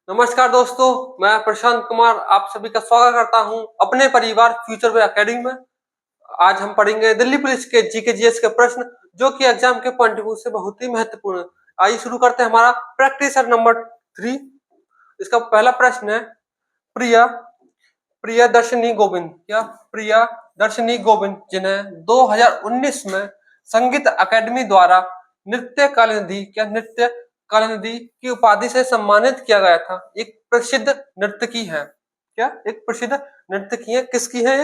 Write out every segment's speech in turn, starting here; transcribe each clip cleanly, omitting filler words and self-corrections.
नमस्कार दोस्तों, मैं प्रशांत कुमार आप सभी का स्वागत करता हूं अपने परिवार फ्यूचर वे एकेडमी में। आज हम पढ़ेंगे दिल्ली पुलिस के जीके जीएस के प्रश्न जो कि एग्जाम के पॉइंट ऑफ व्यू से बहुत ही महत्वपूर्ण है। आइए शुरू करते हैं हमारा प्रैक्टिस नंबर 3। इसका पहला प्रश्न है, प्रिया प्रियदर्शनी गोविंद या प्रियदर्शनी गोविंद जिन्हें 2019 में संगीत अकादमी द्वारा नृत्य कलानिधि की उपाधि से सम्मानित किया गया था, एक प्रसिद्ध नर्तकी है। क्या एक प्रसिद्ध नर्तकी है? किसकी है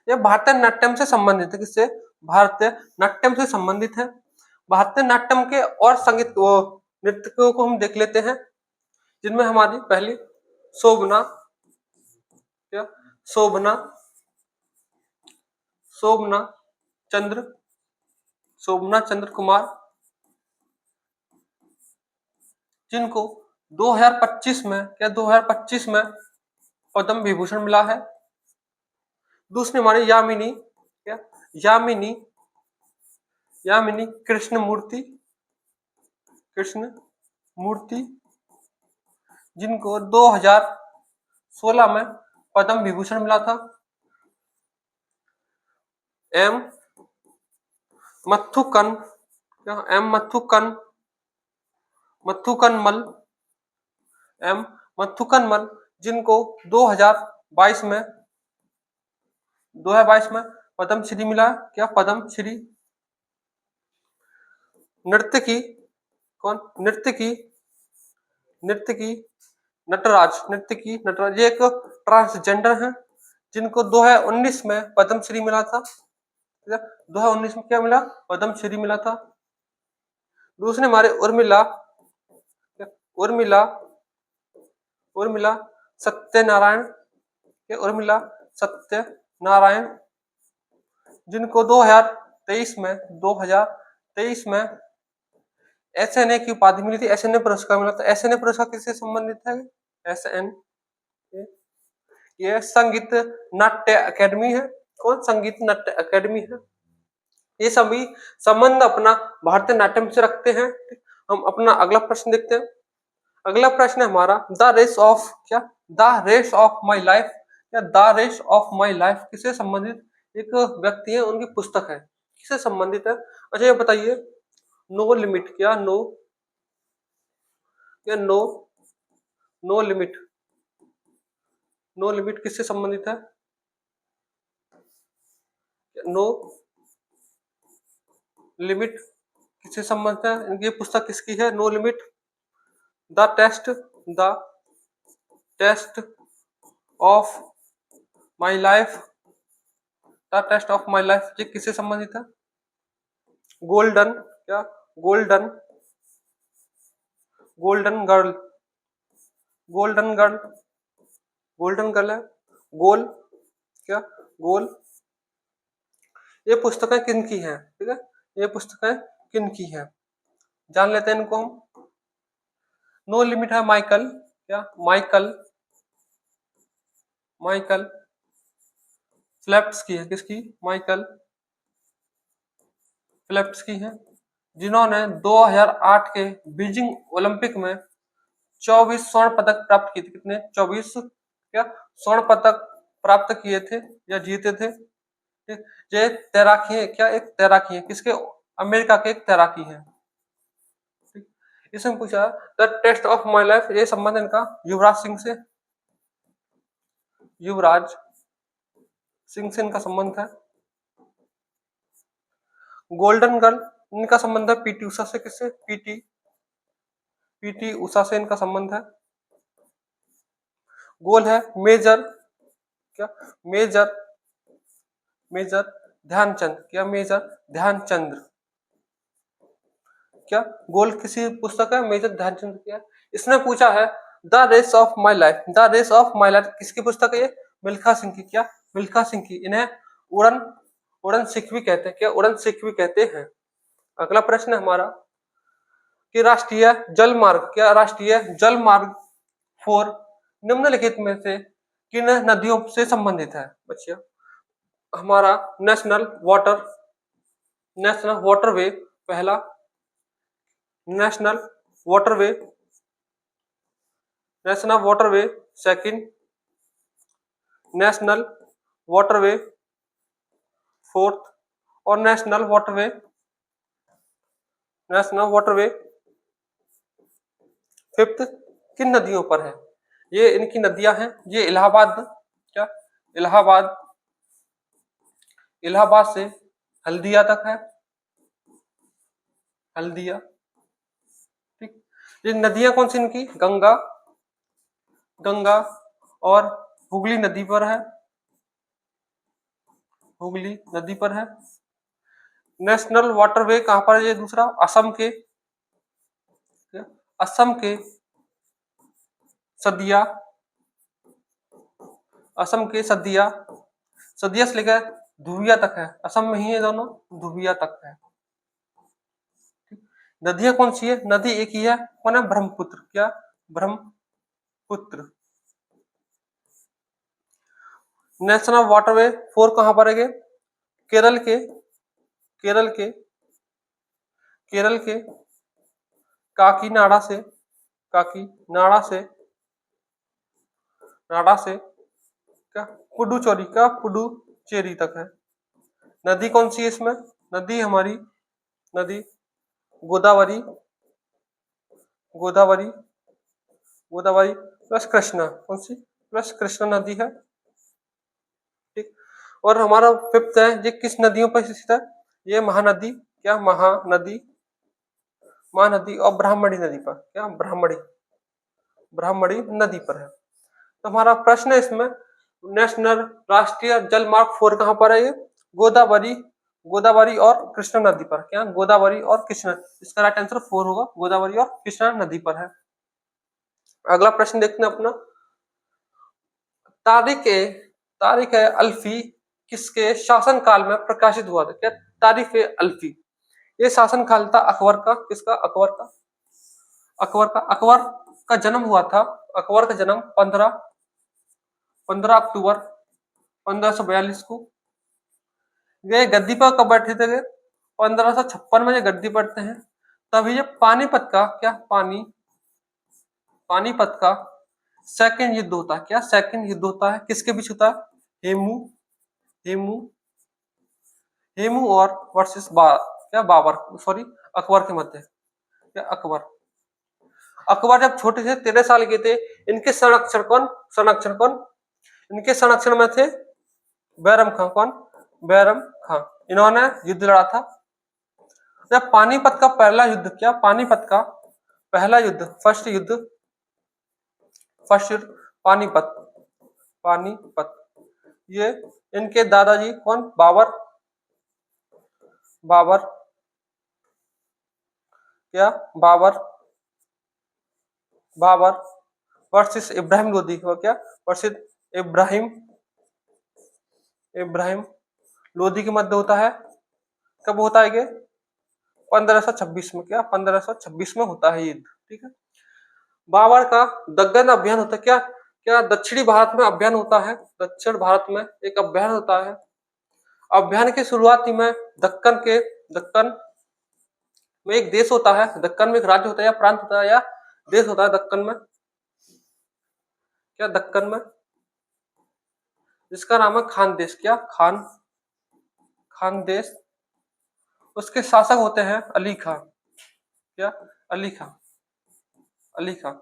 ये भारतीय नाट्यम से संबंधित है। किससे? भारतीय नाट्यम से संबंधित है। भारतीय नाट्यम के और संगीत नृतकों को हम देख लेते हैं, जिनमें हमारी पहली शोभना क्या शोभना शोभना चंद्र शोभना चंद्र कुमार, जिनको 2025 में पद्म विभूषण मिला है। दूसरी हमारी यामिनी कृष्ण मूर्ति, जिनको 2016 में पद्म विभूषण मिला था। एम मथुकनमल, जिनको 2022 में पद्म श्री मिला। क्या पद्म श्री? नर्तकी नटराज ये एक ट्रांसजेंडर है, जिनको 2019 में पद्म श्री मिला था। 2019 में क्या मिला? पद्म श्री मिला था। दूसरे हमारे उर्मिला सत्यनारायण, जिनको 2023 में एसएनए की उपाधि मिली थी, एसएनए पुरस्कार मिला था। एसएनए पुरस्कार किससे संबंधित है? एसएन ये संगीत नाट्य अकेडमी है। कौन? संगीत नाट्य अकेडमी है। ये सभी संबंध अपना भारतीय नाट्यम से रखते हैं। हम अपना अगला प्रश्न देखते हैं। अगला प्रश्न है हमारा, the race of my life या the race of my life किससे संबंधित एक व्यक्ति है, उनकी पुस्तक है। किससे संबंधित है? अच्छा ये बताइए, नो लिमिट नो लिमिट किससे संबंधित है? नो लिमिट किससे संबंधित है? इनकी पुस्तक किसकी है? No Limit. The Test of my Life ये किससे संबंधित है? गोल्डन गर्ल है। गोल ये पुस्तकें किनकी हैं? ठीक है, ये पुस्तकें किनकी हैं जान लेते हैं इनको हम। नो लिमिट है माइकल फेल्प्स की है। किसकी? माइकल फेल्प्स की है, जिन्होंने 2008 के बीजिंग ओलंपिक में 24 स्वर्ण पदक प्राप्त किए थे। कितने? 24 स्वर्ण पदक प्राप्त किए थे या जीते थे। ये तैराकी है। क्या? एक तैराकी है। किसके? अमेरिका के एक तैराकी है। इसमें पूछा The Test of my Life, ये संबंध इनका युवराज सिंह से इनका संबंध है। गोल्डन गर्ल इनका संबंध है पीटी उषा से। किससे? पीटी उषा से इनका संबंध है। गोल है मेजर ध्यानचंद। क्या? मेजर ध्यानचंद। क्या गोल किसी पुस्तक है? मेजर ध्यानचंद। क्या इसने पूछा है The race of my Life किसकी पुस्तक है? ये मिल्खा सिंह की। क्या? मिल्खा सिंह की। इन्हें उड़न सिख भी कहते हैं। क्या? उड़न सिख भी कहते हैं। अगला प्रश्न है हमारा कि राष्ट्रीय जल मार्ग 4 निम्नलिखित में से किन नदियों से संबंधित है? बच्चियों, हमारा national waterway national waterway second, national waterway fourth, और नेशनल वाटरवे फिफ्थ किन नदियों पर है? ये इनकी नदियां हैं। ये इलाहाबाद, क्या इलाहाबाद, इलाहाबाद से हल्दिया तक है, हल्दिया। ठीक, ये नदियां कौन सी इनकी? गंगा, गंगा और हुगली नदी पर है, हुगली नदी पर है। नेशनल वाटरवे कहां पर है? ये दूसरा असम के, असम के सदिया, असम के सदिया, सदिया से लेकर धुबिया तक है, असम में ही है दोनों, धुबिया तक है। नदियां कौन सी है? नदी एक ही है, कौन है? ब्रह्मपुत्र, क्या? ब्रह्मपुत्र। नेशनल वाटरवे फोर कहां पर है? केरल के, केरल के, केरल के काकीनाडा से, काकीनाडा से, नाडा से क्या पुडुचेरी का, पुडुचेरी तक है। नदी कौन सी है इसमें? नदी हमारी, नदी गोदावरी, गोदावरी, गोदावरी प्लस कृष्णा, कौन सी? प्लस कृष्णा नदी है। ठीक, और हमारा फिफ्थ है, ये किस नदियों पर स्थित है? ये महानदी, क्या? महानदी, महानदी और ब्राह्मणी नदी पर, क्या? ब्राह्मणी, ब्राह्मणी नदी पर है। तो हमारा प्रश्न है इसमें, नेशनल राष्ट्रीय जल मार्ग फोर कहां पर है? ये गोदावरी, गोदावरी और कृष्णा नदी पर, क्या? गोदावरी और कृष्णा, इसका राइट आंसर फोर होगा, गोदावरी और कृष्णा नदी पर है। अगला प्रश्न देखते हैं अपना, तारिक ए अल्फी किसके शासन काल में प्रकाशित हुआ था? क्या? तारिक ए अल्फी, ये शासन काल था अकबर का, किसका? अकबर का, अकबर का। अकबर का जन्म हुआ था, अकबर का जन्म 15 अक्टूबर 1542 को। ये गद्दी पर कब बैठे थे? 1556 में ये गद्दी पढ़ते हैं। तभी ये पानीपत का, क्या? पानीपत का सेकंड युद्ध होता है, क्या? सेकंड युद्ध होता है, किसके बीच होता है? हेमू, हेमू, हेमू और वर्सेस क्या? बाबर, सॉरी, अकबर के मध्य, क्या? अकबर, अकबर जब छोटे थे 13 साल के थे, इनके संरक्षण कौन? संरक्षण कौन? इनके संरक्षण में थे बैरम खां, कौन? बैरम खां। इन्होंने युद्ध लड़ा था। जब पानीपत का पहला युद्ध, क्या? पानीपत का पहला युद्ध, फर्स्ट युद्ध, फर्स्ट युद्ध पानीपत, पानीपत, ये इनके दादाजी कौन? बाबर, बाबर, क्या? बाबर, बाबर वर्सेस इब्राहिम लोदी को, क्या? वर्सेस इब्राहिम, इब्राहिम लोदी के मध्य होता है। कब होता है ये? 1526 में, क्या? 1526 में होता है युद्ध। ठीक है, बाबर का दक्कन अभियान होता है, क्या? क्या दक्षिणी भारत में अभियान होता है? दक्षिण भारत में एक अभियान होता है। अभियान की शुरुआती में दक्कन में एक देश होता है, दक्कन में एक राज्य होता है या प्रांत होता है या देश होता है दक्कन में, क्या? दक्कन में, जिसका नाम है खानदेश, क्या? खानदेश। उसके शासक होते हैं अली खां, क्या? अली खां, अली खां।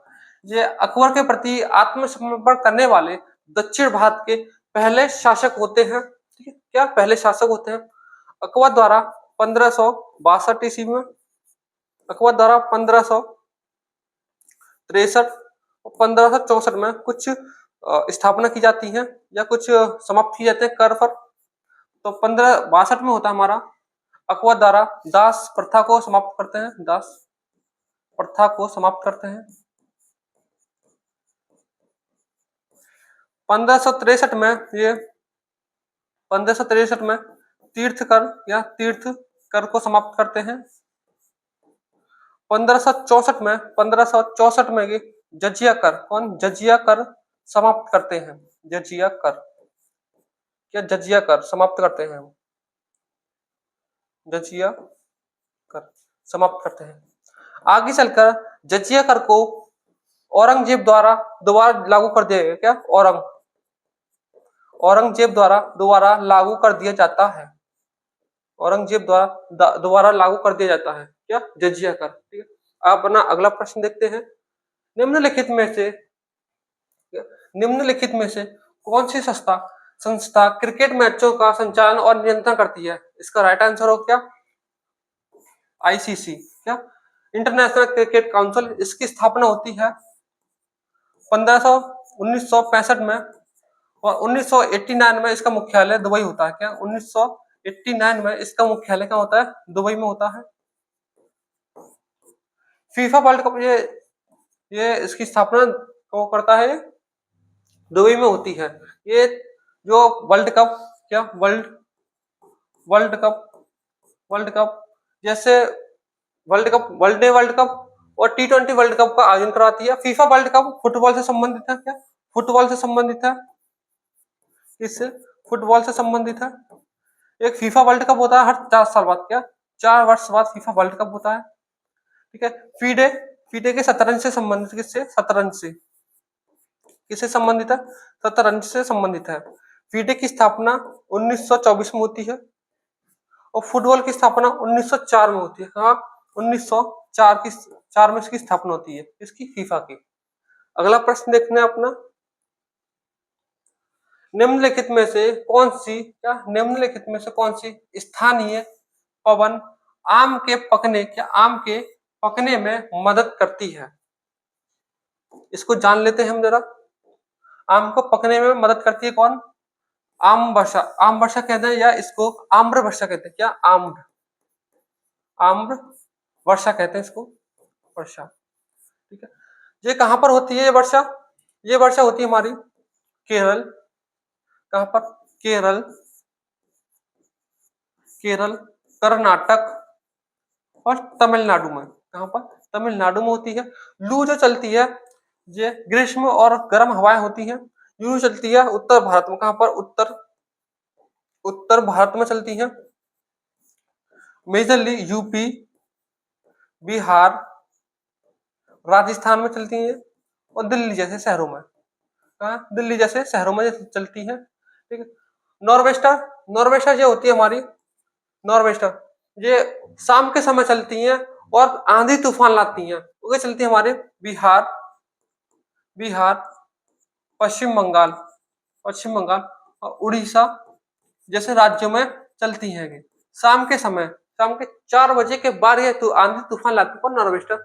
ये अकबर के प्रति आत्मसमर्पण करने वाले दक्षिण भारत के पहले शासक होते हैं। ठीक है, क्या? पहले शासक होते हैं। अकबर द्वारा 1562 ईस्वी में, अकबर द्वारा 1563 और 1564 में कुछ स्थापना की जाती है या कुछ समाप्त किए जाते हैं कर पर। तो 1562 में होता है हमारा अकबर द्वारा दास प्रथा को समाप्त करते हैं, दास प्रथा को समाप्त करते हैं। 1563 में ये 1563 में तीर्थ कर को समाप्त करते हैं। 1564 में ये जजिया कर, कौन? जजिया कर समाप्त करते हैं, जजिया कर, क्या? जजिया कर समाप्त करते हैं, जजिया कर समाप्त करते हैं। आगे चलकर जजिया कर को औरंगजेब द्वारा दोबारा लागू कर दिया गया। क्या? औरंगजेब द्वारा दोबारा लागू कर दिया जाता है। औरंगजेब द्वारा दोबारा लागू कर दिया जाता है। क्या? जजिया कर। ठीक है, आप अपना अगला प्रश्न देखते हैं। निम्नलिखित में से निम्नलिखित में से कौन सी संस्था क्रिकेट मैचों का संचालन और नियंत्रण करती है? इसका राइट आंसर हो क्या? आईसीसी। क्या? International cricket council. इसकी स्थापना होती है 1965 में और 1989 में इसका मुख्यालय दुबई होता है। क्या? 1989 में इसका मुख्यालय क्या होता है? दुबई में होता है। फीफा वर्ल्ड कप ये इसकी स्थापना कौन करता है? दुबई में होती है। ये जो वर्ल्ड कप, क्या वर्ल्ड कप जैसे वर्ल्ड कप और T20 वर्ल्ड कप का आयोजन कराती है। फीफा वर्ल्ड कप फुटबॉल से संबंधित है। क्या? फुटबॉल से संबंधित है। इससे फुटबॉल से संबंधित है। एक फीफा वर्ल्ड कप होता है हर 4 साल बाद। क्या? 4 वर्ष बाद फीफा वर्ल्ड कप होता है। ठीक है। फीडे के शतरंज से संबंधित। किससे? शतरंज से। किससे संबंधित है? शतरंज से संबंधित है। फीडे की स्थापना 1924 में होती है और फुटबॉल की स्थापना 1904 में होती है। कहाँ? 1904 में इसकी स्थापना होती है, इसकी फीफा की। अगला प्रश्न देखना है अपना। निम्नलिखित में से कौन सी स्थानीय पवन आम के पकने में मदद करती है? इसको जान लेते हैं हम जरा। आम को पकने में मदद करती है कौन? आम वर्षा कहते हैं या इसको आम्र वर्षा कहते हैं। क्या? आम्र वर्षा कहते हैं इसको, वर्षा। ठीक है। ये कहां पर होती है ये वर्षा? ये वर्षा होती है हमारी केरल। कहां पर? केरल, कर्नाटक और तमिलनाडु में। कहां पर? तमिलनाडु में होती है। लू जो चलती है, ये ग्रीष्म और गर्म हवाएं होती हैं। लू चलती है उत्तर भारत में। कहां पर? उत्तर भारत में चलती है। मेजरली यूपी, बिहार, राजस्थान में चलती है और दिल्ली जैसे शहरों में। कहाँ? दिल्ली जैसे शहरों में चलती है। ठीक है। नॉर्वेस्टर जो होती है हमारी, नॉर्वेस्टर ये शाम के समय चलती हैं और आंधी तूफान लाती हैं। वो चलती है हमारे बिहार, पश्चिम बंगाल और उड़ीसा जैसे राज्यों में चलती हैं। शाम के 4 बजे के बाद ये आंधी तूफान लाती है नॉर्वेस्टर।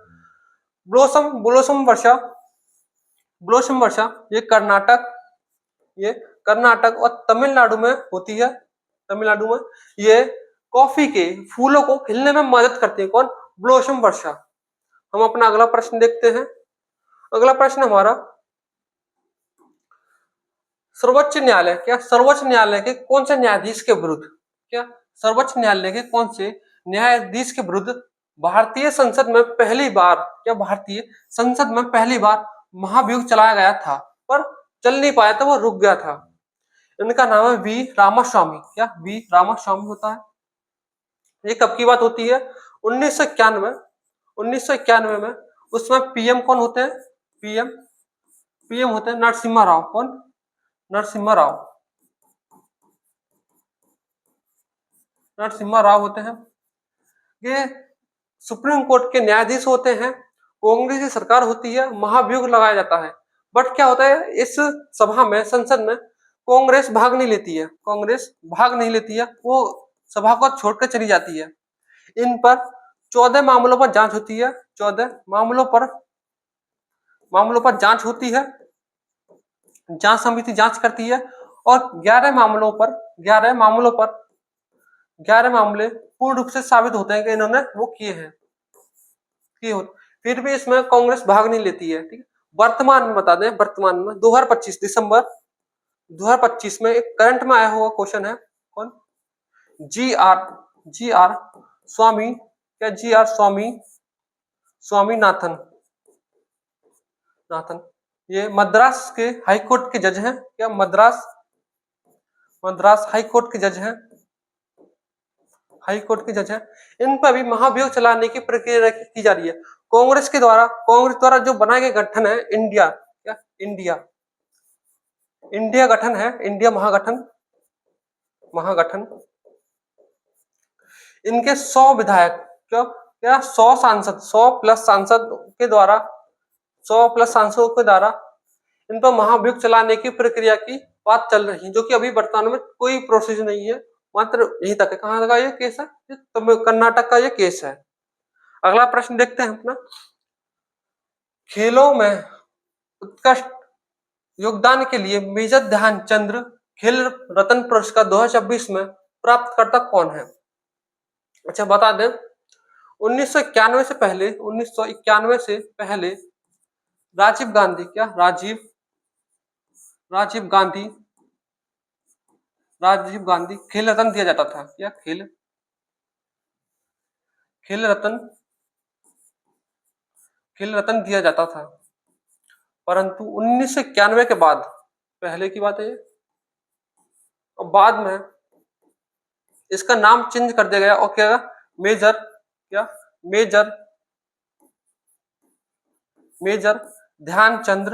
ब्लोसम वर्षा ये कर्नाटक और तमिलनाडु में होती है। तमिलनाडु में ये कॉफी के फूलों को खिलने में मदद करती है। कौन? ब्लोसम वर्षा। हम अपना अगला प्रश्न देखते हैं। अगला प्रश्न हमारा, सर्वोच्च न्यायालय के कौन से न्यायाधीश के विरुद्ध सर्वोच्च न्यायालय के कौन से न्यायाधीश के विरुद्ध भारतीय संसद में पहली बार महाभियोग चलाया गया था पर चल नहीं पाया था, वो रुक गया था? इनका नाम है वी रामास्वामी होता है। ये कब की बात होती है? 1991 में। उसमें पीएम कौन होते हैं? पीएम होते हैं नरसिम्हा राव। कौन? नरसिम्हा राव होते हैं। ये सुप्रीम कोर्ट के न्यायाधीश होते हैं। कांग्रेस की सरकार होती है, महाभियोग लगाया जाता है। बट क्या होता है, इस सभा में, संसद में कांग्रेस भाग नहीं लेती है। वो सभा को छोड़कर चली जाती है। इन पर 14 मामलों पर जांच होती है। 14 मामलों पर जांच होती है। जांच समिति जांच करती है और 11 मामले पूर्ण रूप से साबित होते हैं कि इन्होंने वो किए हैं। फिर भी इसमें कांग्रेस भाग नहीं लेती है। ठीक है। वर्तमान में बता दें, 2025 दिसंबर 2025 में एक करंट में आया हुआ क्वेश्चन है। कौन? जी आर स्वामीनाथन। ये मद्रास के हाई कोर्ट के जज हैं। क्या? मद्रास हाई कोर्ट के जज हैं। इन पर भी महाभियोग चलाने की प्रक्रिया की जा रही है। कांग्रेस द्वारा जो बनाया गया गठन है इंडिया, क्या इंडिया, इंडिया गठन है, इंडिया महागठन, महागठन। इनके 100 विधायक, क्या क्या 100 सांसद, 100 प्लस सांसद के द्वारा, 100 प्लस सांसदों के द्वारा इन पर महाभियोग चलाने की प्रक्रिया की बात चल रही है, जो कि अभी वर्तमान में कोई प्रोसेस नहीं है, मात्र यहीं तक है। कहाँ का ये केस है? कर्नाटक का ये केस है। अगला प्रश्न देखते हैं अपना, खेलों में उत्कृष्ट योगदान के लिए मेजर ध्यानचंद खेल रत्न पुरस्कार 2026 में प्राप्तकर्ता कौन है? अच्छा बता दें, 1991 से पहले, 1991 से पहले राजीव गांधी, क्या राजीव गांधी खेल रत्न दिया जाता था, क्या खेल रत्न दिया जाता था। परंतु 1991 के बाद, पहले की बात है ये, और बाद में इसका नाम चेंज कर दिया गया और क्या मेजर, क्या मेजर ध्यानचंद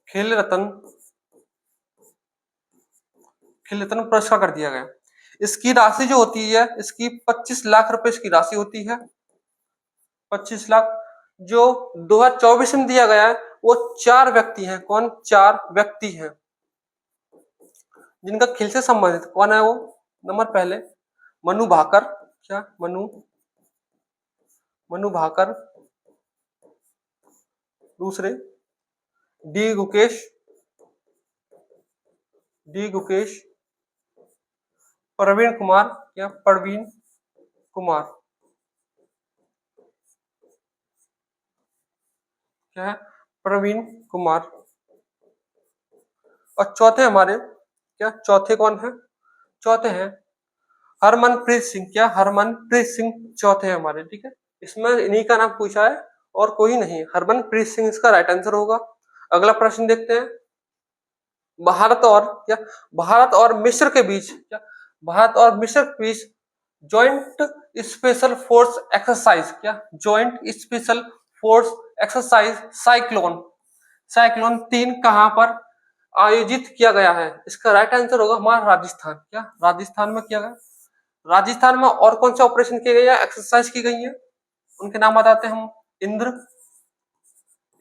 खेल रत्न पुरस्कार कर दिया गया। इसकी राशि जो होती है, इसकी 25 लाख रुपए इसकी राशि होती है, 25 लाख। जो 2024 में दिया गया है वो 4 व्यक्ति हैं। कौन? 4 व्यक्ति हैं जिनका खेल से संबंधित। कौन है वो? नंबर पहले मनु भाकर, क्या मनु भाकर। दूसरे डी गुकेश, प्रवीण कुमार, क्या प्रवीण कुमार, क्या है? प्रवीण कुमार। और चौथे हमारे, क्या चौथे कौन है? चौथे हैं हरमनप्रीत सिंह, क्या हरमनप्रीत सिंह चौथे हैं हमारे, ठीक है। इसमें इन्हीं का नाम पूछा है और कोई नहीं, हरमनप्रीत सिंह इसका राइट आंसर होगा। अगला प्रश्न देखते हैं, भारत और मिस्र के बीच, क्या भारत और मिस्र के बीच जॉइंट स्पेशल फोर्स एक्सरसाइज, क्या joint special force exercise cyclone 3 कहां पर आयोजित किया गया है? इसका राइट आंसर होगा हमारा राजस्थान, क्या राजस्थान में किया गया। राजस्थान में और कौन से ऑपरेशन किए गए हैं, एक्सरसाइज की गई है, उनके नाम बताते हैं हम।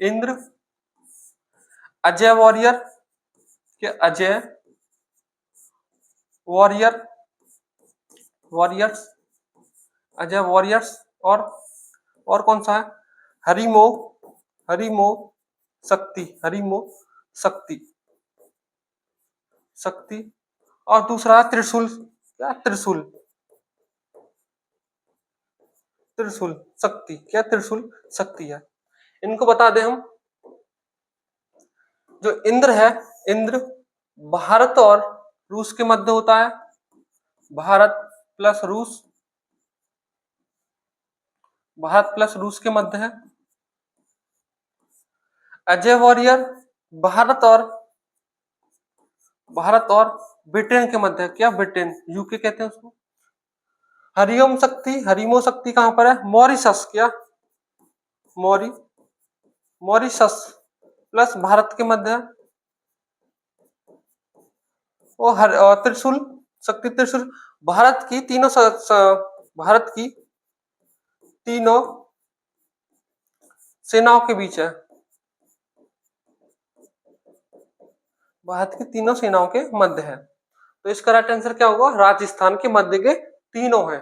इंद्र, अजय वॉरियर, क्या अजय वॉरियर्स, अजय वॉरियर्स। और कौन सा है? हरिमो शक्ति। और दूसरा त्रिशूल, क्या त्रिशूल शक्ति, क्या त्रिशूल शक्ति है। इनको बता दें हम। जो इंद्र है, इंद्र भारत और रूस के मध्य होता है, भारत प्लस रूस के मध्य है। अजय वॉरियर भारत और ब्रिटेन के मध्य है, क्या ब्रिटेन, यूके कहते हैं उसको। हरिमो शक्ति कहां पर है? मॉरिशस, क्या मॉरिशस प्लस भारत के मध्य है। और त्रिशूल भारत की तीनों सेनाओं के बीच है, भारत की तीनों सेनाओं के मध्य है। तो इसका राइट आंसर क्या होगा? राजस्थान के मध्य के तीनों हैं।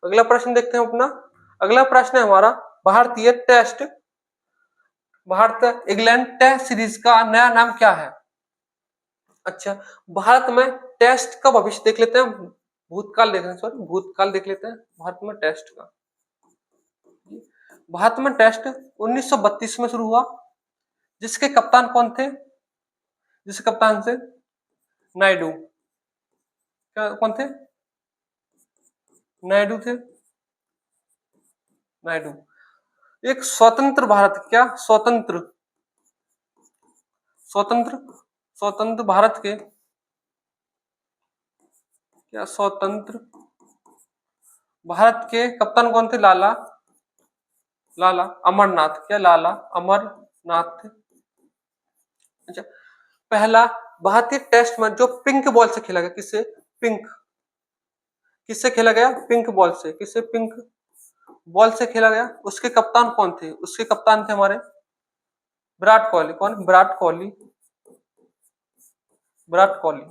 अगला प्रश्न देखते हैं अपना। अगला प्रश्न है हमारा, भारत इंग्लैंड टेस्ट सीरीज का नया नाम क्या है? अच्छा, भारत में टेस्ट का भविष्य देख लेते हैं, भूतकाल देख लेते हैं भारत में टेस्ट का। भारत में टेस्ट 1932 में शुरू हुआ। जिसके कप्तान कौन थे? जिस कप्तान से नायडू, क्या कौन थे? नायडू थे, नायडू। एक स्वतंत्र भारत, क्या स्वतंत्र भारत के क्या स्वतंत्र भारत के कप्तान कौन थे? लाला लाला अमरनाथ। क्या लाला अमरनाथ थे। अच्छा, पहला भारतीय टेस्ट मैच जो पिंक बॉल से खेला गया, किससे? पिंक, किससे खेला गया? पिंक बॉल से। किससे? पिंक बॉल से खेला गया। उसके कप्तान कौन थे? उसके कप्तान थे हमारे विराट कोहली। कौन? विराट कोहली। विराट कोहली।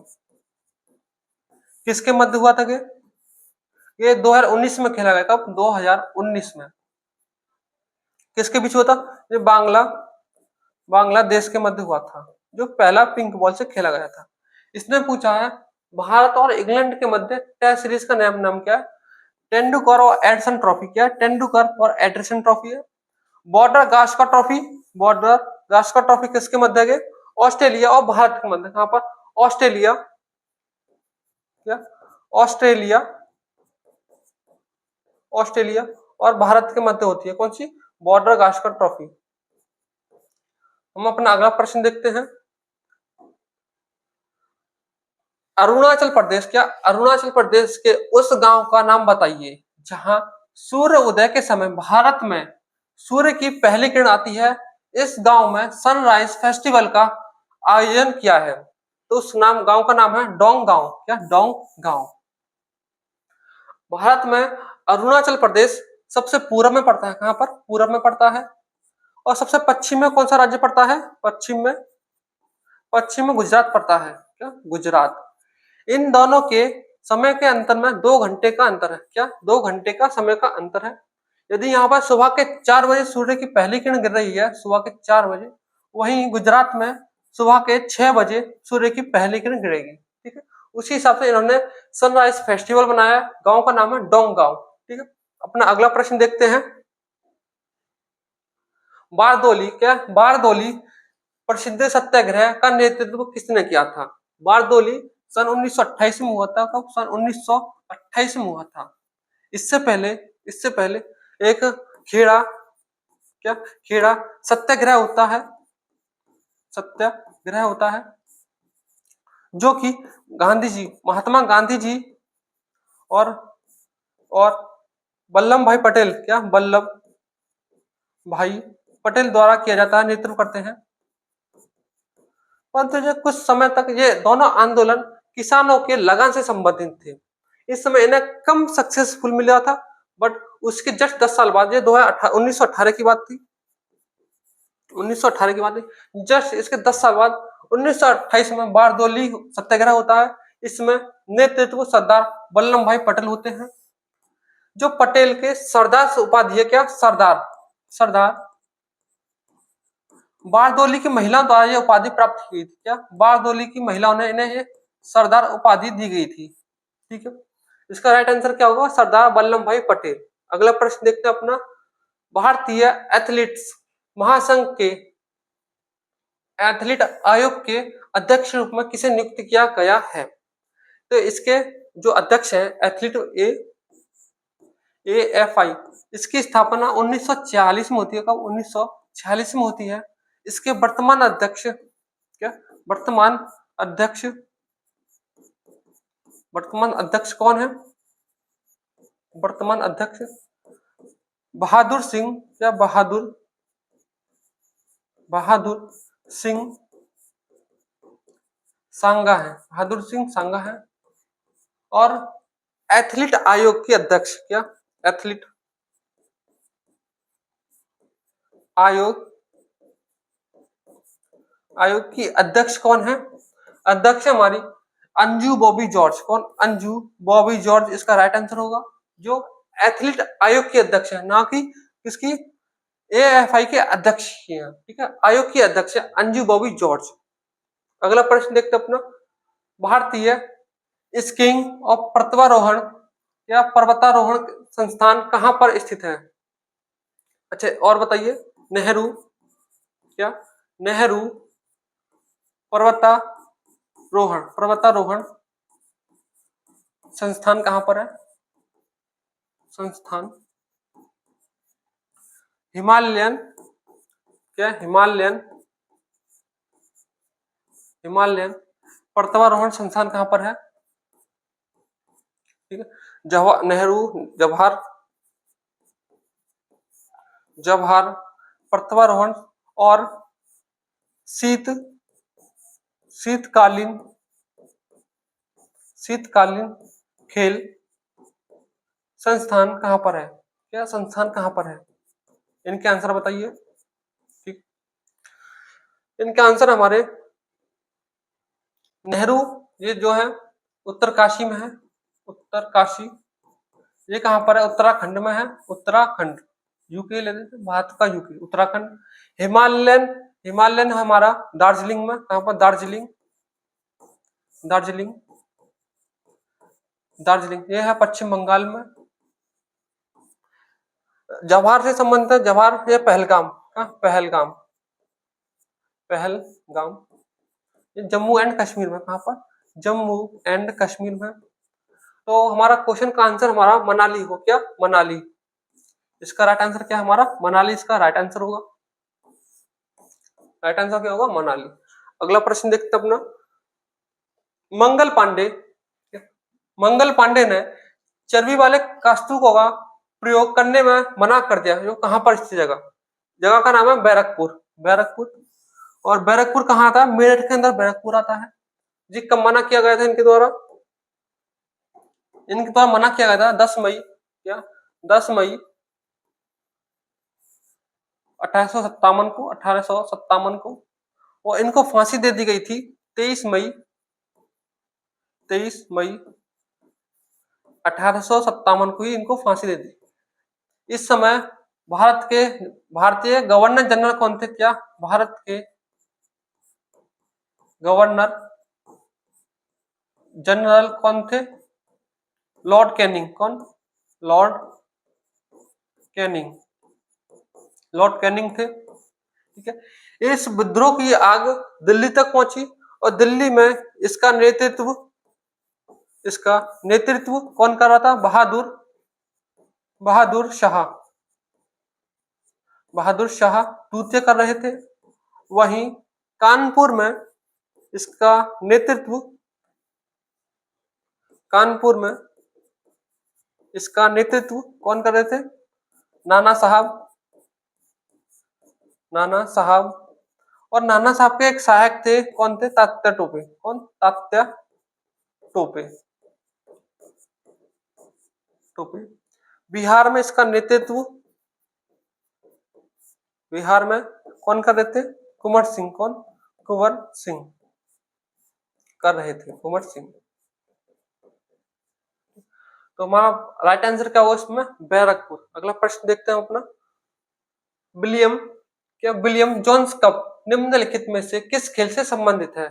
किसके मध्य हुआ था ये 2019 में खेला गया। कब? 2019 में। किसके बीच हुआ था? ये बांग्लादेश के मध्य हुआ था, जो पहला पिंक बॉल से खेला गया था। इसने पूछा है भारत और इंग्लैंड के मध्य टेस्ट सीरीज का नाम क्या है? तेंदुलकर और एडरसन ट्रॉफी। क्या? तेंदुलकर और एडरसन ट्रॉफी है। Border गास्कर trophy. बॉर्डर गास्कर ट्रॉफी किसके मध्य है? ऑस्ट्रेलिया और भारत के मध्य। कहां पर? ऑस्ट्रेलिया। क्या? ऑस्ट्रेलिया, ऑस्ट्रेलिया और भारत के मध्य होती है। कौन सी? Border गास्कर trophy. हम अपना अगला प्रश्न देखते हैं। अरुणाचल प्रदेश। क्या? अरुणाचल प्रदेश के उस गांव का नाम बताइए जहां सूर्य उदय के समय भारत में सूर्य की पहली किरण आती है। इस गांव में सनराइज फेस्टिवल का आयोजन किया है। तो उस गांव का नाम है डोंग गांव। क्या? डोंग गांव। भारत में अरुणाचल प्रदेश सबसे पूर्व में पड़ता है। कहां पर? पूर्व में पड़ता है। और सबसे पश्चिम में कौन सा राज्य पड़ता है? पश्चिम में गुजरात पड़ता है। क्या? गुजरात। इन दोनों के समय के अंतर में 2 घंटे का अंतर है। क्या? 2 घंटे का समय का अंतर है। यदि यहाँ पर सुबह के 4 बजे सूर्य की पहली किरण गिर रही है, सुबह के 4 बजे, वहीं गुजरात में सुबह के 6 बजे सूर्य की पहली किरण गिरेगी। ठीक है, उसी हिसाब से इन्होंने सनराइज फेस्टिवल बनाया। गांव का नाम है डोंग गांव। ठीक है, अपना अगला प्रश्न देखते हैं। बारदोली। क्या? बारदोली प्रसिद्ध सत्याग्रह का नेतृत्व किसने किया था? बारदोली सन 1928 में हुआ था। कब? सन 1928 में हुआ था। इससे पहले एक खेड़ा। क्या? खेड़ा सत्याग्रह होता है। सत्याग्रह होता है जो कि गांधी जी, महात्मा गांधी जी और और वल्लभ भाई पटेल। क्या? वल्लभ भाई पटेल द्वारा किया जाता है, नेतृत्व करते हैं। परंतु जो कुछ समय तक ये दोनों आंदोलन किसानों के लगन से संबंधित थे। इस समय इन्हें कम सक्सेसफुल मिला था, बट उसके जस्ट 10 साल बाद, ये 1918 की बात थी। 1918 की बात थी। जस्ट इसके 10 साल बाद 1928 में बारदोली सत्याग्रह होता है। इसमें नेतृत्व सरदार वल्लभ भाई पटेल होते हैं, जो पटेल के सरदार उपाधि है। क्या? सरदार। सरदार। बारदोली की महिलाओं द्वारा यह उपाधि प्राप्त की गई थी। क्या? बारदोली की महिलाओं ने इन्हें ये सरदार उपाधि दी गई थी। ठीक है, इसका राइट आंसर क्या होगा? सरदार वल्लभ भाई पटेल। अगला प्रश्न देखते हैं अपना। भारतीय एथलीट्स महासंघ के एथलीट आयोग के अध्यक्ष रूप में किसे नियुक्त किया गया है? तो इसके जो अध्यक्ष हैं एथलीट AFI, इसकी स्थापना 1946 में होती है। कब? 1946 में होती है। इसके वर्तमान अध्यक्ष। क्या? वर्तमान अध्यक्ष। वर्तमान अध्यक्ष कौन है? वर्तमान अध्यक्ष बहादुर सिंह। क्या? बहादुर सिंह सांगा है। बहादुर सिंह सांगा है। और एथलीट आयोग के अध्यक्ष। क्या? एथलीट आयोग की अध्यक्ष कौन है? अध्यक्ष हमारी अंजू बॉबी जॉर्ज। कौन? अंजू बॉबी जॉर्ज इसका राइट आंसर होगा, जो एथलीट आयोग के अध्यक्ष है, ना कि किसकी? AFI के अध्यक्ष हैं। ठीक है, आयोग की अध्यक्ष है अंजू बॉबी जॉर्ज। अगला प्रश्न देखते अपना। भारतीय स्कीइंग और पर्वतारोहण या पर्वतारोहण संस्थान कहां पर स्थित है? अच्छा, और बताइए। नेहरू। क्या? नेहरू पर्वतारोहण संस्थान कहां पर है? संस्थान हिमालयन। क्या? हिमालयन पर्वतारोहण संस्थान कहां पर है? ठीक है। नेहरू, जवाहर जवाहर प्रत्यारोहण और शीत शीतकालीन शीतकालीन खेल संस्थान कहाँ पर है? क्या संस्थान कहाँ पर है? इनके आंसर बताइए। ठीक, इनके आंसर हमारे नेहरू, ये जो है उत्तरकाशी में है, उत्तरकाशी। ये कहाँ पर है? उत्तराखंड में है, उत्तराखंड। यूके ले लेते, भारत का यूके, उत्तराखंड। हिमालयन हिमालयन हमारा दार्जिलिंग में, कहाँ पर? दार्जिलिंग, दार्जिलिंग, दार्जिलिंग। ये है पश्चिम बंगाल में। जवाहर से संबंधित है, जवाहर ये पहलगाम, हाँ पहलगाम, पहलगाम। ये जम्मू एंड कश्मीर में, कहाँ पर? जम्मू एंड कश्मीर में। तो हमारा क्वेश्चन का आंसर हमारा मनाली हो, क्या? मनाली। इसका राइट आंसर क्या है हमारा? मनाली इसका राइट आंसर होगा। राइट आंसर क्या होगा? मनाली। अगला प्रश्न देखते हैं अपना। मंगल पांडे मंगल पांडे ने चर्बी वाले कास्तुकों का प्रयोग करने में मना कर दिया, जो कहां पर स्थित जगह? जगह का नाम है बैरकपुर, बैरकपुर। और बैरकपुर कहाँ आता है? मेरठ के अंदर बैरकपुर आता है जी। कब मना किया गया था इनके द्वारा? इनके द्वारा मना किया गया था 10 मई, क्या 10 मई 1857 को। और इनको फांसी दे दी गई थी 23 मई 1857 को ही इनको फांसी दे दी। इस समय भारत के भारतीय गवर्नर जनरल कौन थे? क्या भारत के गवर्नर जनरल कौन थे? Lord Canning. कौन? लॉर्ड कैनिंग, लॉर्ड कैनिंग थे। ठीक है। इस विद्रोह की आग दिल्ली तक पहुंची और दिल्ली में इसका नेतृत्व कौन कर रहा था? बहादुर शाह, बहादुर शाह द्वितीय कर रहे थे। वहीं कानपुर में इसका नेतृत्व कानपुर में इसका नेतृत्व कौन कर रहे थे? नाना साहब, नाना साहब। और नाना साहब के एक सहायक थे, कौन थे? तात्या टोपे। कौन? तात्या टोपे, टोपे। बिहार में इसका नेतृत्व बिहार में कौन कर रहे थे? कुंवर सिंह। कौन? कुंवर सिंह कर रहे थे, कुंवर सिंह। तो हमारा राइट आंसर क्या होगा इसमें? बैरकपुर। अगला प्रश्न देखते हैं अपना। विलियम जोन्स कप निम्नलिखित में से किस खेल से संबंधित है?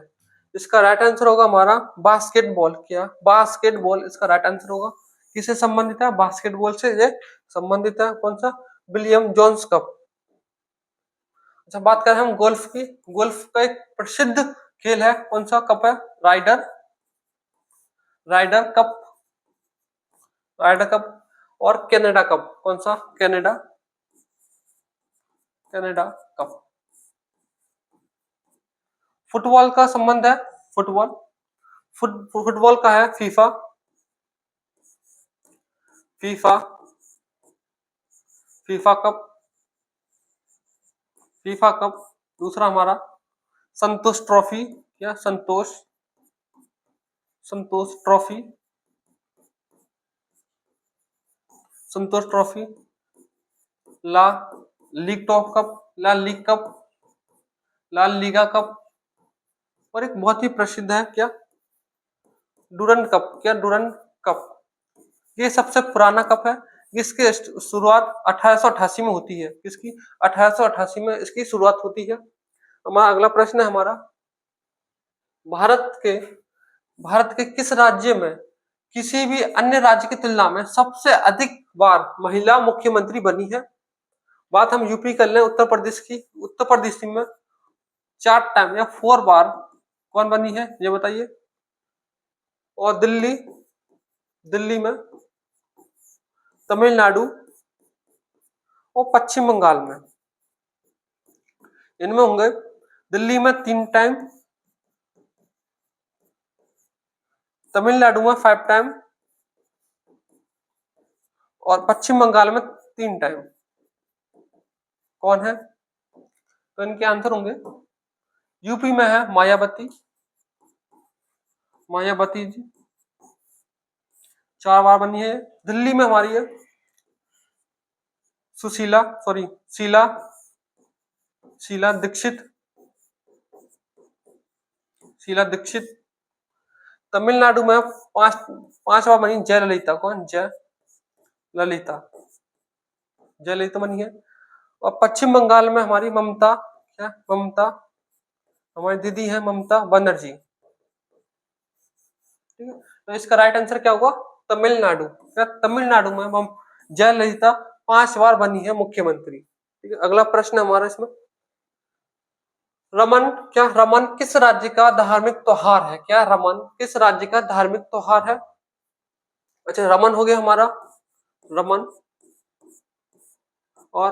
इसका राइट आंसर होगा हमारा बास्केटबॉल। क्या? बास्केटबॉल इसका राइट आंसर होगा। किससे संबंधित है? बास्केटबॉल से ये संबंधित है। कौन सा? William Jones Cup. अच्छा, बात करें हम गोल्फ की। गोल्फ का एक प्रसिद्ध खेल है, कौन सा कप है? Ryder Ryder Cup, Ryder Cup. और कनाडा कप, कौन सा? Canada Canada cup. फुटबॉल का संबंध है, फुटबॉल का है FIFA, FIFA FIFA cup, FIFA cup. दूसरा हमारा संतोष ट्रॉफी। क्या? Santosh trophy, Santosh trophy. La league top cup, La league cup, लाल लीगा कप। और एक बहुत ही प्रसिद्ध है, क्या? Durand cup. क्या? Durand cup. ये सबसे पुराना कप है। इसकी शुरुआत 1888 में होती है। किसकी? 1888 में इसकी शुरुआत होती है। हमारा अगला प्रश्न है हमारा, भारत के भारत के किस राज्य में किसी भी अन्य राज्य की तुलना में सबसे अधिक बार महिला मुख्यमंत्री बनी है? बात हम यूपी कर लें, उत्तर प्रदेश की। उत्तर प्रदेश में 4 टाइम या 4 बार कौन बनी है, ये बताइए। और दिल्ली में, तमिलनाडु और पश्चिम बंगाल में। इनमें होंगे दिल्ली में 3 टाइम, तमिलनाडु में 5 टाइम और पश्चिम बंगाल में 3 टाइम। कौन है? तो इनके आंसर होंगे, यूपी में है मायावती, मायावती जी 4 बार बनी है। दिल्ली में हमारी है सुशीला, सॉरी शीला, शीला दीक्षित, शीला दीक्षित। तमिलनाडु में 5 बार बनी जयललिता। कौन? जयललिता, जयललिता बनी है। और पश्चिम बंगाल में हमारी ममता, क्या? ममता, हमारी दीदी है ममता बनर्जी। ठीक है, तो इसका राइट आंसर क्या होगा? तमिलनाडु। क्या? तमिलनाडु में जयललिता 5 बार बनी है मुख्यमंत्री। ठीक है, अगला प्रश्न हमारा इसमें, रमन, क्या रमन किस राज्य का धार्मिक त्योहार है? क्या रमन किस राज्य का धार्मिक त्योहार है? अच्छा, रमन हो गया हमारा, रमन। और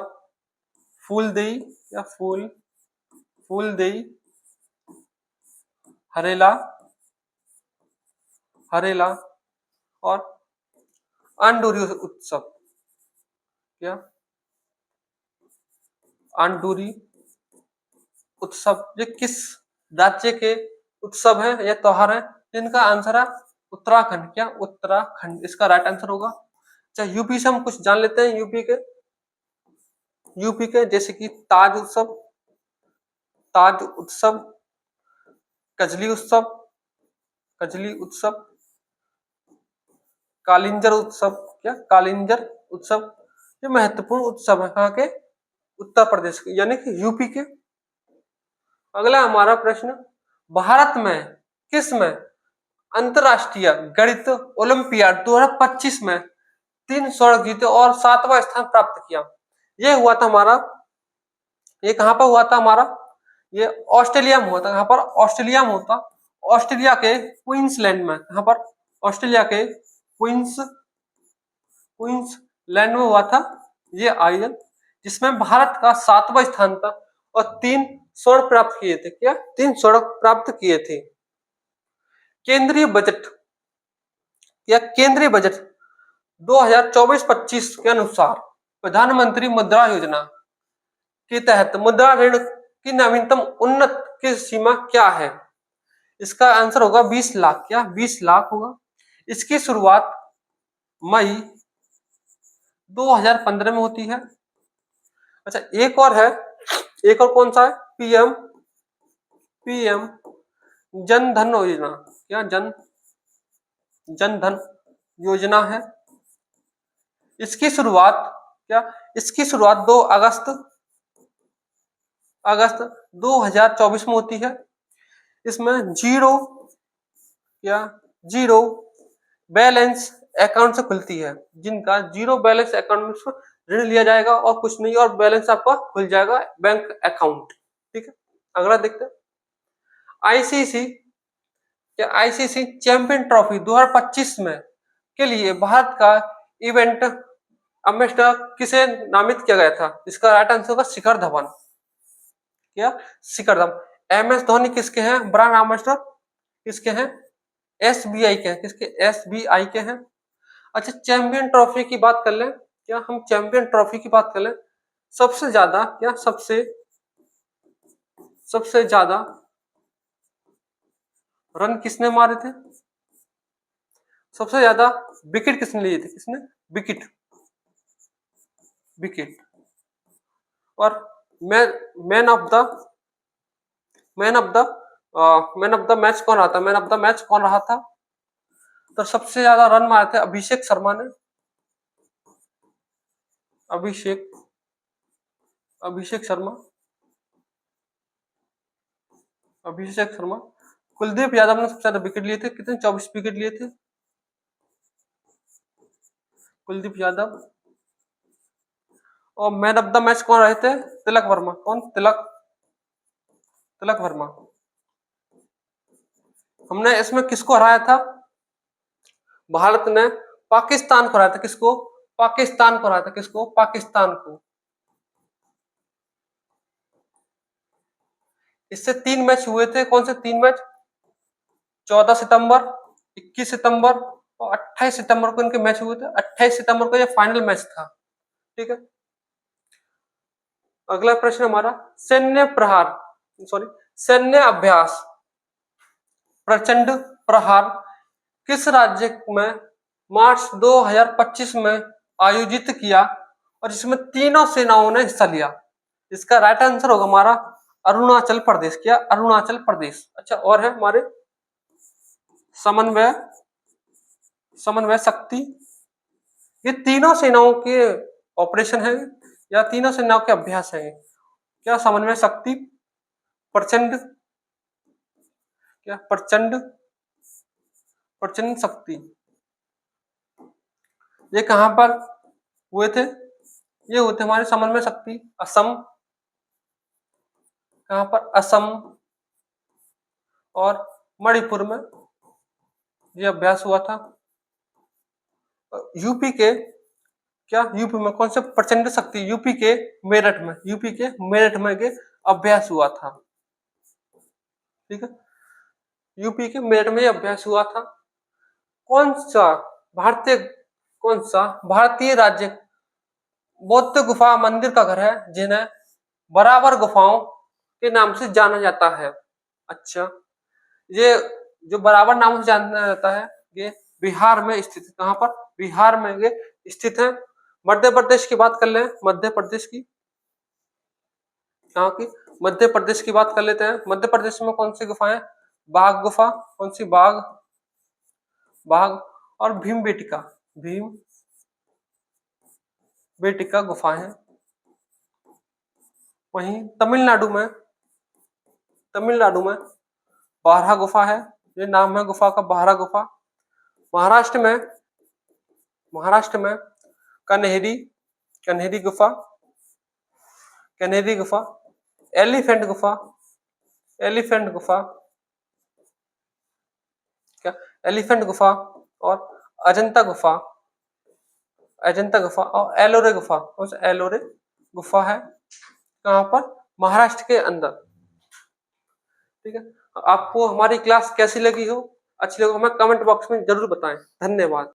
फूलदेई, या फूलदेई, हरेला, हरेला। और अंडूरी उत्सव, क्या? अंडूरी उत्सव। ये किस राज्य के उत्सव है या त्योहार है? जिनका आंसर है उत्तराखंड। क्या? उत्तराखंड इसका राइट आंसर होगा। अच्छा, यूपी से हम कुछ जान लेते हैं। यूपी के जैसे कि ताज उत्सव, ताज उत्सव, कजली उत्सव, कजली उत्सव, कालिंजर उत्सव, क्या? कालिंजर उत्सव। ये महत्वपूर्ण उत्सव है कहाँ के? उत्तर प्रदेश के, यानी कि यूपी के। अगला हमारा प्रश्न, भारत में किस में अंतरराष्ट्रीय गणित ओलंपियाड 2025 में 3 स्वर्ण जीते और 7वां स्थान प्राप्त किया? ये हुआ था हमारा, ये कहाँ पर हुआ था हमारा? ये ऑस्ट्रेलिया में हुआ था। कहाँ पर? ऑस्ट्रेलिया में होता, ऑस्ट्रेलिया के क्वींसलैंड में। कहाँ पर? ऑस्ट्रेलिया के क्वींसलैंड में हुआ था ये आयोजन, जिसमें भारत का 7वां स्थान था और 3 स्वर्ण प्राप्त किए थे। क्या? 3 स्वर्ण प्राप्त किए थे। केंद्रीय बजट, या केंद्रीय बजट 2024-25 के अनुसार प्रधानमंत्री मुद्रा योजना के तहत मुद्रा ऋण की नवीनतम उन्नत की सीमा क्या है? इसका आंसर होगा 20 लाख। क्या? 20 लाख होगा। इसकी शुरुआत मई 2015 में होती है। अच्छा, एक और है, एक और कौन सा है? पीएम जन धन योजना। क्या? जन धन योजना है। इसकी शुरुआत, क्या? इसकी शुरुआत 2 अगस्त 2024 में होती है। इसमें जीरो बैलेंस अकाउंट से खुलती है। जिनका जीरो बैलेंस अकाउंट में ऋण लिया जाएगा और कुछ नहीं, और बैलेंस आपका खुल जाएगा बैंक अकाउंट। ठीक है, अगला देखते हैं, आईसीसी आईसीसी चैंपियन ट्रॉफी 2025 में के लिए भारत का इवेंट एम्बेसडर किसे नामित किया गया था? इसका राइट आंसर होगा शिखर धवन। क्या? शिखर धवन। एम एस धोनी किसके हैं ब्रांड एम्बेसडर? किसके हैं? एसबीआई के हैं। किसके? एसबीआई के हैं। अच्छा, चैंपियन ट्रॉफी की बात कर लें। क्या हम चैंपियन ट्रॉफी की बात कर लें? सबसे ज्यादा, क्या सबसे ज्यादा रन किसने मारे थे? सबसे ज्यादा विकेट किसने लिए थे? किसने? Wicket, wicket. और man of the man of the man of the match कौन रहा था? मैन ऑफ द मैच कौन रहा था? तो सबसे ज्यादा रन मारे थे अभिषेक शर्मा ने। अभिषेक अभिषेक शर्मा, अभिषेक शर्मा। कुलदीप यादव ने सबसे ज्यादा विकेट लिए थे। कितने? 24 विकेट लिए थे कुलदीप यादव। और मैन ऑफ द मैच कौन रहे थे? तिलक वर्मा। कौन? तिलक वर्मा। हमने इसमें किसको हराया था? भारत ने पाकिस्तान को हराया था। किसको? पाकिस्तान को हराया था। किसको? पाकिस्तान को। इससे 3 मैच हुए थे। कौन से 3 मैच? 14 सितंबर, 21 सितंबर और 28 सितंबर को इनके मैच हुए थे। 28 सितंबर को ये फाइनल मैच था। ठीक है, अगला प्रश्न हमारा, सैन्य अभ्यास प्रचंड प्रहार किस राज्य में मार्च 2025 में आयोजित किया और जिसमें तीनों सेनाओं ने हिस्सा लिया? इसका राइट आंसर होगा हमारा अरुणाचल प्रदेश। क्या? अरुणाचल प्रदेश। अच्छा, और है हमारे समन्वय समन्वय शक्ति। ये तीनों सेनाओं के ऑपरेशन है या तीनों सेनाओं के अभ्यास है? क्या? समन्वय शक्ति, प्रचंड, क्या? प्रचंड प्रचंड शक्ति। ये कहां पर हुए थे? ये हुए थे हमारे समन्वय शक्ति असम। कहां पर? असम और मणिपुर में ये अभ्यास हुआ था। यूपी के, क्या? यूपी में कौन से प्रचंड शक्ति? यूपी के मेरठ में, यूपी के मेरठ में के अभ्यास हुआ था। ठीक है, यूपी के मेरठ में अभ्यास हुआ था। कौन सा भारतीय राज्य बौद्ध गुफा मंदिर का घर है जिन्हें बराबर गुफाओं के नाम से जाना जाता है? अच्छा, ये जो बराबर नाम से जाना जाता है ये बिहार में स्थित है। कहां पर? बिहार में ये स्थित है। मध्य प्रदेश की बात कर ले, मध्य प्रदेश की, यहाँ की मध्य प्रदेश की बात कर लेते हैं। मध्य प्रदेश में कौन सी गुफाएं? बाघ गुफा। कौन सी? बाघ और भीम बेटिका गुफा है। वहीं तमिलनाडु में बारहा गुफा है। ये नाम है गुफा का, बारहा गुफा। महाराष्ट्र में कन्हेरी गुफा, एलिफेंट गुफा, क्या? एलिफेंट गुफा और अजंता गुफा और एलोरे गुफा है। कहां पर? महाराष्ट्र के अंदर। ठीक है, आपको हमारी क्लास कैसी लगी हो, अच्छी लगी हो, हमें कमेंट बॉक्स में जरूर बताएं। धन्यवाद।